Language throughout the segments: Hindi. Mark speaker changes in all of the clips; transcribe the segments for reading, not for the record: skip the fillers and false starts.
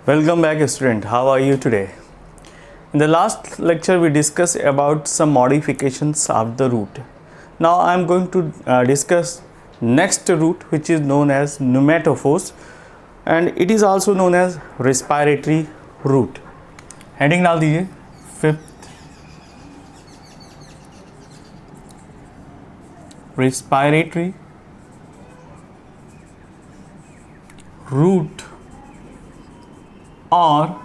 Speaker 1: Welcome back, student. How are you today? In the last lecture we discussed about some modifications of the root. Now I am going to discuss next root, which is known as pneumatophores, and it is also known as respiratory root. Heading डाल दीजिए fifth, respiratory root, or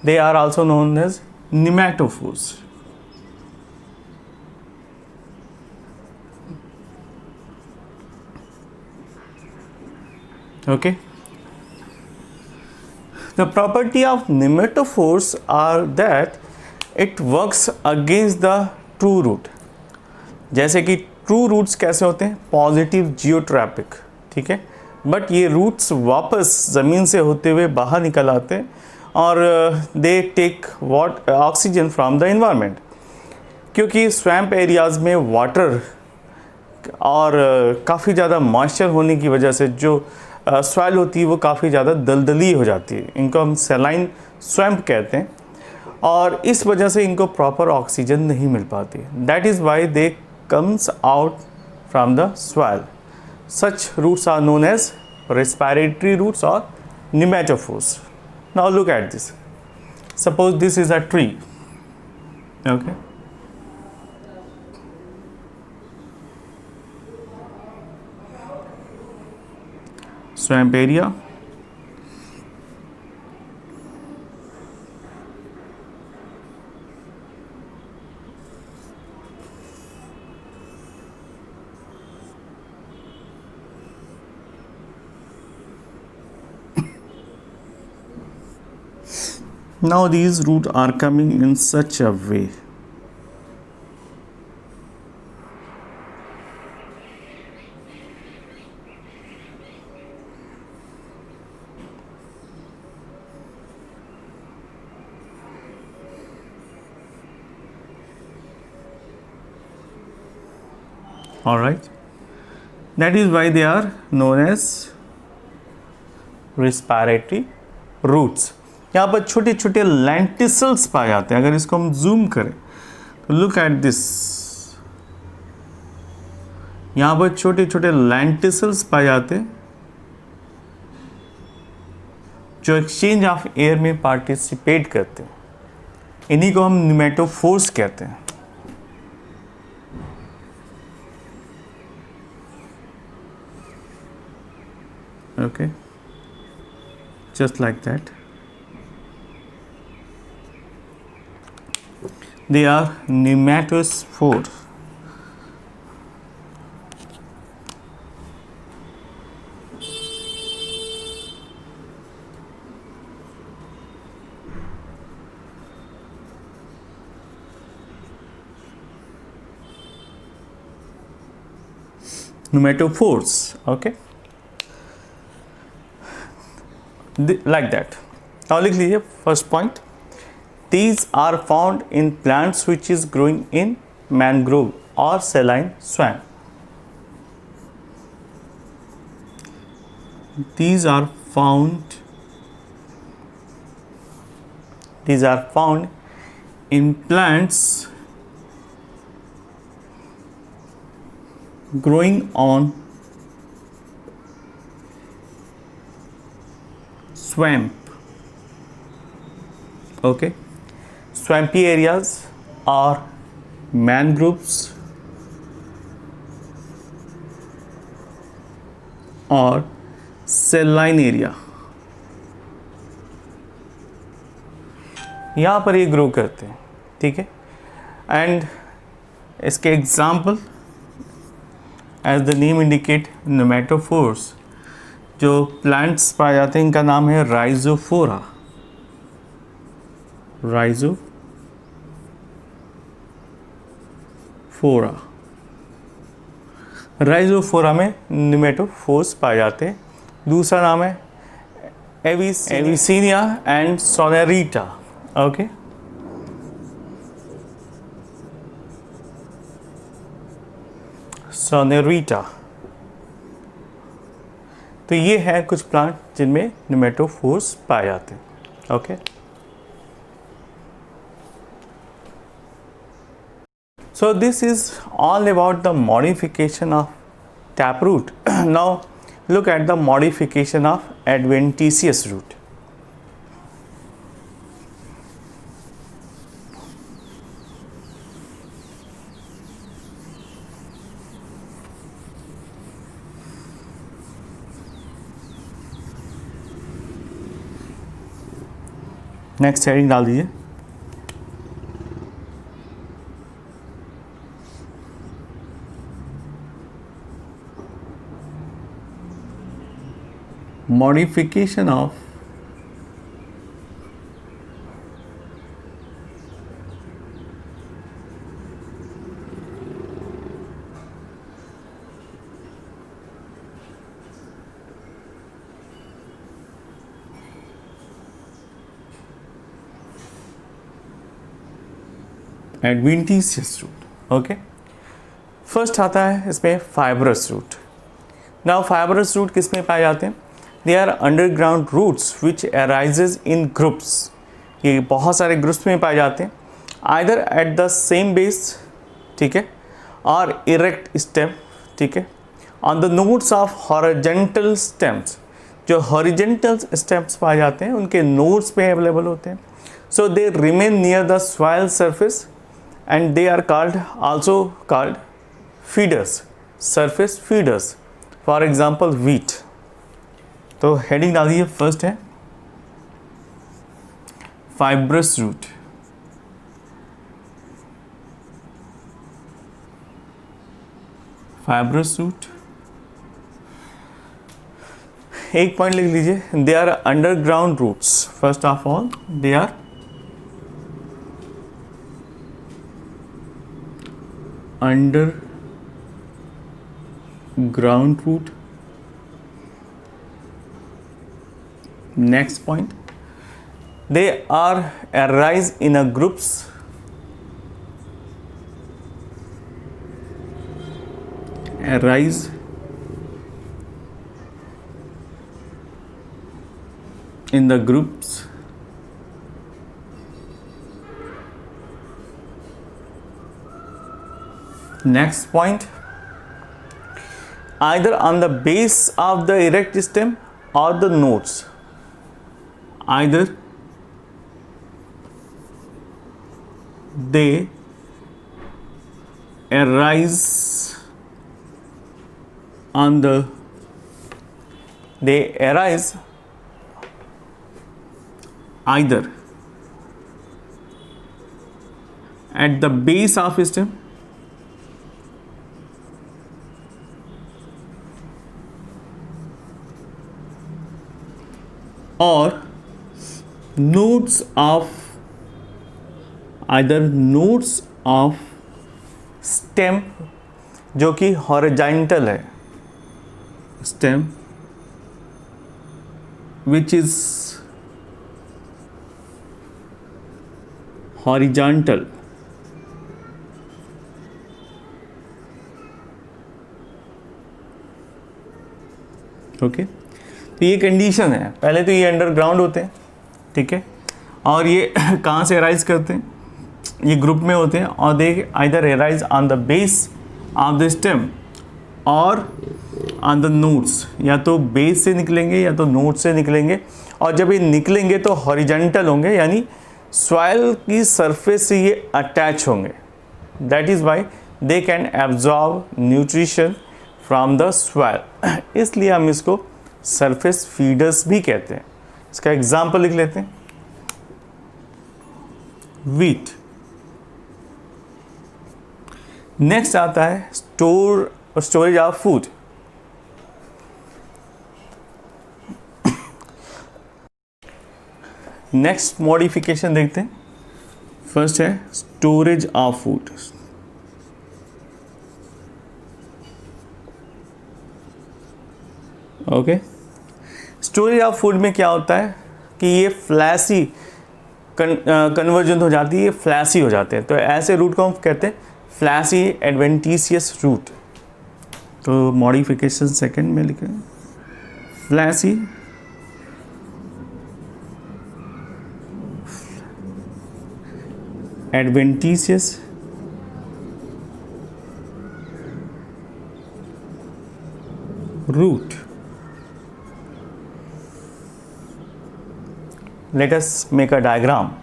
Speaker 1: they are also known as pneumatophores. Okay. The property of pneumatophores are that it works against the true root. जैसे कि ट्रू रूट्स कैसे होते हैं, पॉजिटिव जियोट्रैपिक, ठीक है, बट ये रूट्स वापस ज़मीन से होते हुए बाहर निकल आते हैं और they take oxygen from the environment, क्योंकि स्वैम्प एरियाज़ में वाटर और काफ़ी ज़्यादा मॉइस्चर होने की वजह से जो सॉइल होती है वो काफ़ी ज़्यादा दलदली हो जाती है. इनको हम सैलाइन स्वैम्प कहते हैं और इस वजह से इनको प्रॉपर ऑक्सीजन नहीं मिल पाती. That is why they comes out from the soil. Such roots are known as respiratory roots or pneumatophores. Now look at this. Suppose this is a tree. Okay. Swamp area. Now these roots are coming in such a way. All right. That is why they are known as respiratory roots. यहाँ पर छोटे छोटे लेंटिसल्स पाए जाते हैं. अगर इसको हम जूम करें तो लुक एट दिस. यहाँ पर छोटे छोटे लेंटिसल्स पाए जाते हैं जो एक्सचेंज ऑफ एयर में पार्टिसिपेट करते हैं. इन्हीं को हम न्यूमेटोफोर्स कहते हैं. Okay, just like that. They are pneumatophore. Pneumatophores. Okay, like that. Now लिख लीजिए first point. These are found in plants which is growing in mangrove or saline swamp. These are found in plants growing on swamp. Okay. Swampy areas are mangroves और saline area. यहाँ पर ये ग्रो करते हैं, ठीक है. एंड इसके example as the name indicate pneumatophores. जो प्लांट्स पाए जाते हैं इनका नाम है राइजोफोरा. राइजोफोरा में न्यूमेटोफोर्स पाए जाते हैं. दूसरा नाम है एविसीनिया एंड सोनेरिटा. ओके, सोनेरिटा. तो ये है कुछ प्लांट जिनमें निमेटोफोर्स पाए जाते हैं। Okay, so this is all about the modification of taproot. Now look at the modification of adventitious root. Next heading डाल दीजिए। Modification of adventitious root। Okay, first आता है इसमें fibrous root. Now fibrous root किस में पाए जाते हैं? They are underground roots which arises in groups. ये बहुत सारे ग्रुप्स में पाए जाते हैं, either at the same base, ठीक है, और इरेक्ट स्टेम, ठीक है, on the nodes of horizontal stems. जो हॉरिजेंटल स्टेम्स पाए जाते हैं उनके नोड्स पे अवेलेबल होते हैं। So they remain near the soil surface and they are also called feeders, surface feeders, for example wheat। तो हेडिंग डाल दीजिए। फर्स्ट है फाइब्रस रूट। फाइब्रस रूट, एक पॉइंट लिख लीजिए, they are underground roots. First of all they are underground root। Next point, they are arise in a groups, arise in the groups Next point, either on the base of the erect stem or the nodes, either they arise on the either at the base of stem और nodes of either nodes of stem जो कि horizontal है, stem which is horizontal, okay. तो ये कंडीशन है। पहले तो ये अंडरग्राउंड होते हैं, ठीक है, और ये कहाँ से अराइज करते हैं? ये ग्रुप में होते हैं और they either arise on the base of the stem और ऑन द नोड्स। या तो बेस से निकलेंगे या तो नोड से निकलेंगे, और जब ये निकलेंगे तो हॉरिजॉन्टल होंगे, यानी सॉइल की सरफेस से ये अटैच होंगे। That is why they can absorb nutrition from the soil. इसलिए हम इसको सरफेस फीडर्स भी कहते हैं। इसका एग्जाम्पल लिख लेते हैं, व्हीट। नेक्स्ट आता है storage of food. Next modification देखते हैं। फर्स्ट है storage of food. Okay, storage of food में क्या होता है कि ये फ्लैसी कन्वर्जन हो जाती है, ये फ्लैसी हो जाते हैं। तो ऐसे रूट को हम कहते हैं फ्लैसी एडवेंटिशियस रूट। तो मॉडिफिकेशन सेकंड में लिखें fleshy adventitious root. Let us make a diagram.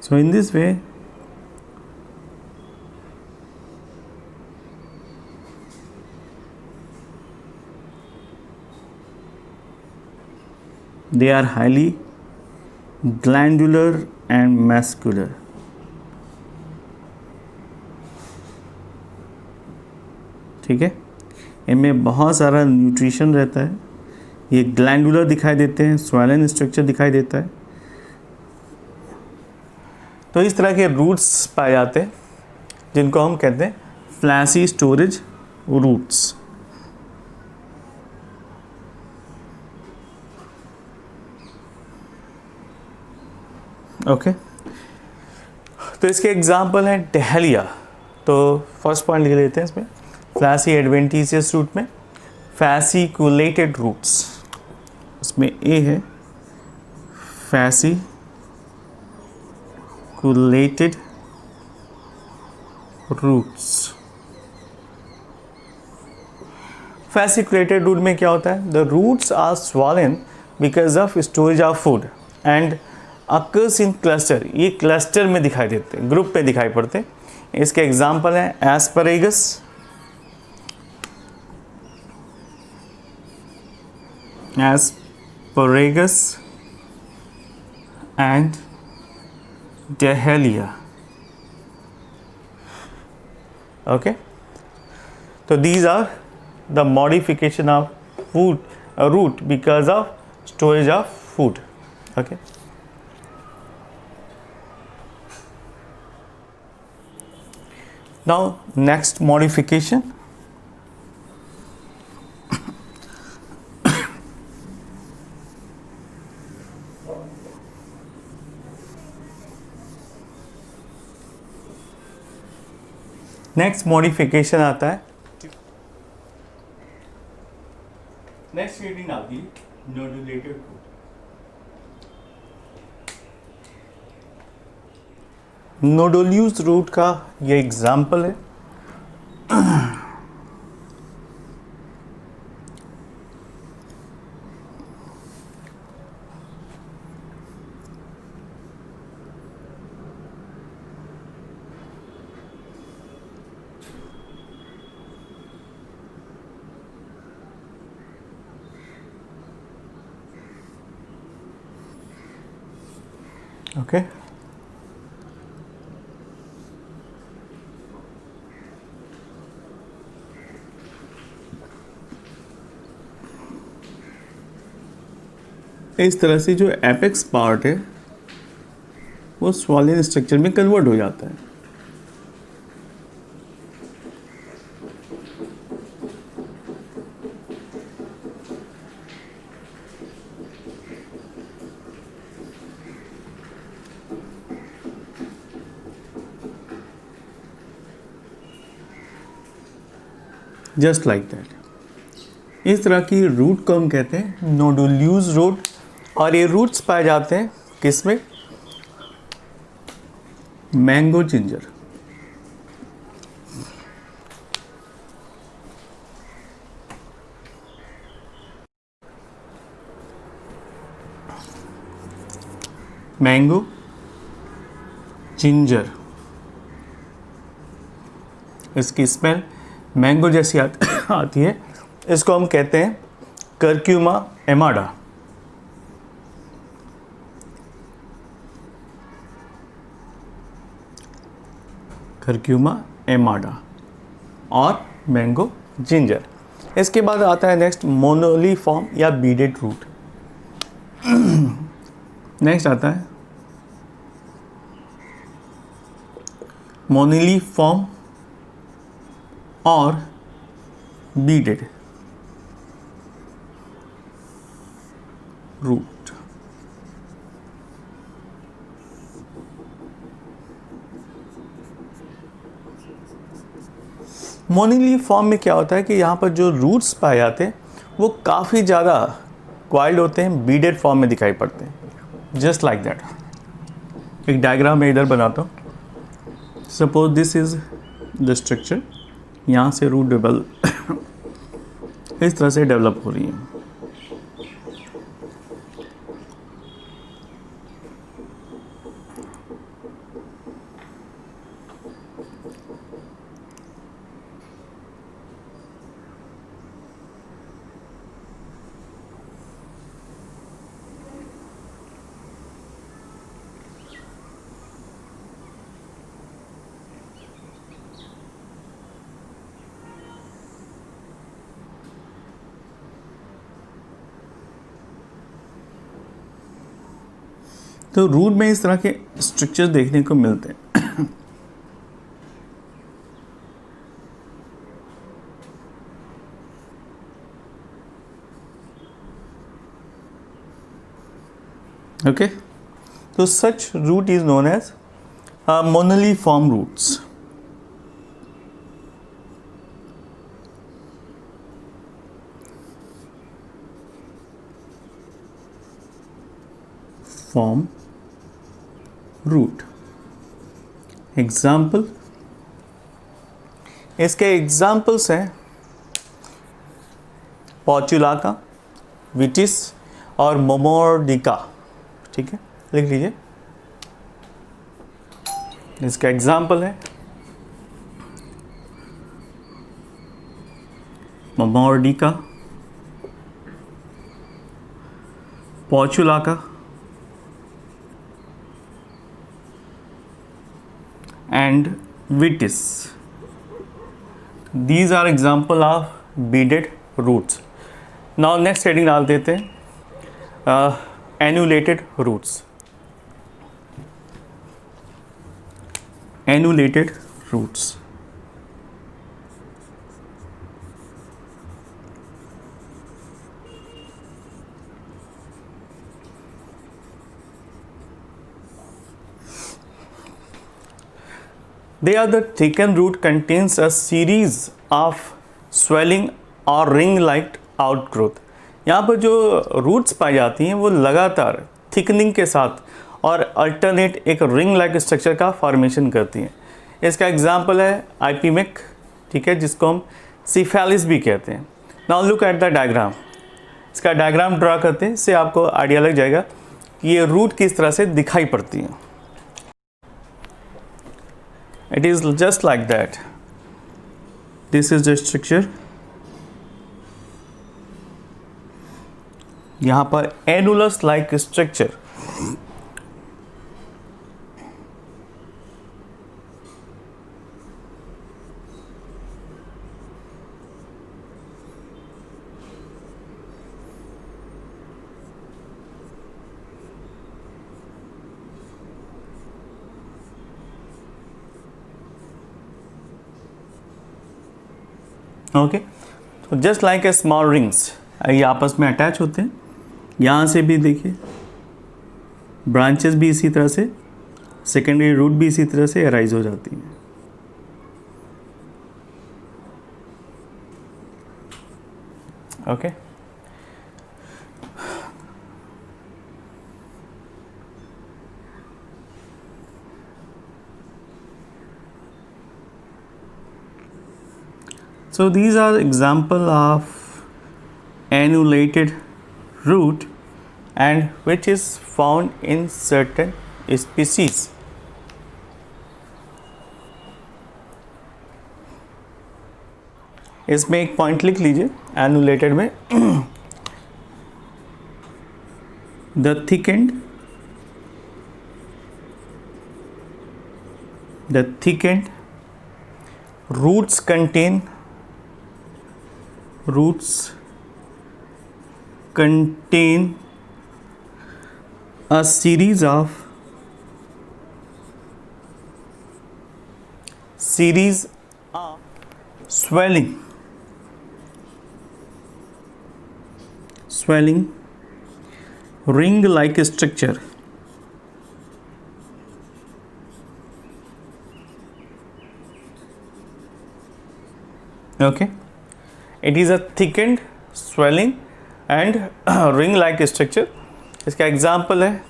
Speaker 1: So in this way, they are highly glandular and muscular. ठीक है, इनमें बहुत सारा न्यूट्रिशन रहता है. ये ग्लैंडुलर दिखाई देते हैं, स्वैलन स्ट्रक्चर दिखाई देता है. तो इस तरह के रूट्स पाए जाते हैं जिनको हम कहते हैं फ्लैसी स्टोरेज रूट्स. ओके, तो इसके एग्जाम्पल हैं डहेलिया. तो फर्स्ट पॉइंट लिख लेते हैं इसमें, फ्लैसी एडवेंटिशियस रूट में फैसिकुलेटेड रूट्स. उसमें ए है फैसिकुलेटेड रूट्स. फैसिकुलेटेड रूट में क्या होता है? The roots are swollen because of storage of food and occurs in cluster. ये क्लस्टर में दिखाई देते हैं, ग्रुप में दिखाई पड़ते हैं. इसके एग्जाम्पल हैं एस्परेगस, एंड डहेलिया. ओके, तो these are the modification of food root because of storage of food. Okay. Now next modification, next modification आता है, नेक्स्ट रीडिंग आती है नोडुलेटेड रूट. नोडुल्यूज रूट का ये एग्जाम्पल है. ओके, इस तरह से जो एपेक्स पार्ट है वो स्वॉलन स्ट्रक्चर में कन्वर्ट हो जाता है. Just like that. इस तरह की रूट को हम कहते हैं नोडुल्यूज रूट. और ये रूट्स पाए जाते हैं किसमें? Mango ginger. मैंगो जिंजर इसकी स्मेल मैंगो जैसी आती है। इसको हम कहते हैं कर्क्यूमा एमाडा। कर्क्यूमा एमाडा और मैंगो जिंजर। इसके बाद आता है नेक्स्ट मोनोलीफॉर्म या बीडेड रूट। नेक्स्ट आता है मोनोलीफॉर्म और बीडेड रूट। मोनोलीफॉर्म में क्या होता है कि यहाँ पर जो रूट्स पाए जाते हैं वो काफ़ी ज़्यादा क्वाइल्ड होते हैं, बीडेड फॉर्म में दिखाई पड़ते हैं, जस्ट लाइक दैट। एक डायग्राम मैं इधर बनाता हूँ। Suppose this is the structure, यहाँ से रूट डेवलप इस तरह से डेवलप हो रही है। तो रूट में इस तरह के स्ट्रक्चर देखने को मिलते हैं। ओके, तो such root is known as monoliform roots. Form root. Example, इसके एग्जाम्पल्स हैं पोर्चुलाका, विटिस और मोमोर्डिका। ठीक है, लिख लीजिए। इसका एग्जाम्पल है Momordica, Portulaca and vitis. These are example of beaded roots. Now next heading डाल देते हैं annulated roots. Annulated roots. They are the thickened root contains a series of swelling or ring-like outgrowth. यहाँ पर जो रूट्स पाई जाती हैं वो लगातार थिकनिंग के साथ और अल्टरनेट एक रिंग लाइक स्ट्रक्चर का फॉर्मेशन करती हैं। इसका एग्जांपल है आइपीमेक, ठीक है, जिसको हम सिफेलिस भी कहते हैं। Now look at the diagram. इसका डायग्राम ड्रा करते हैं, इससे आपको आइडिया लग जाएगा कि ये रूट किस तरह से दिखाई पड़ती हैं। It is just like that. This is the structure. यहाँ पर annulus like structure. ओके, तो just like a small rings, ये आपस में अटैच होते हैं। यहाँ से भी देखिए ब्रांचेस भी इसी तरह से, सेकेंडरी रूट भी इसी तरह से अराइज हो जाती हैं। Okay, so these are example of annulated root and which is found in certain species. इसमें एक पॉइंट लिख लीजिए एनुलेटेड में, the thickened roots contain a series of swelling ring like structure. Okay, it is a thickened swelling and ring like structure. इसका एग्जाम्पल है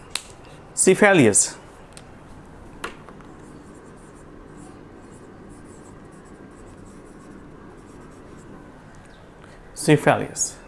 Speaker 1: सिफेलियस. Cephalius.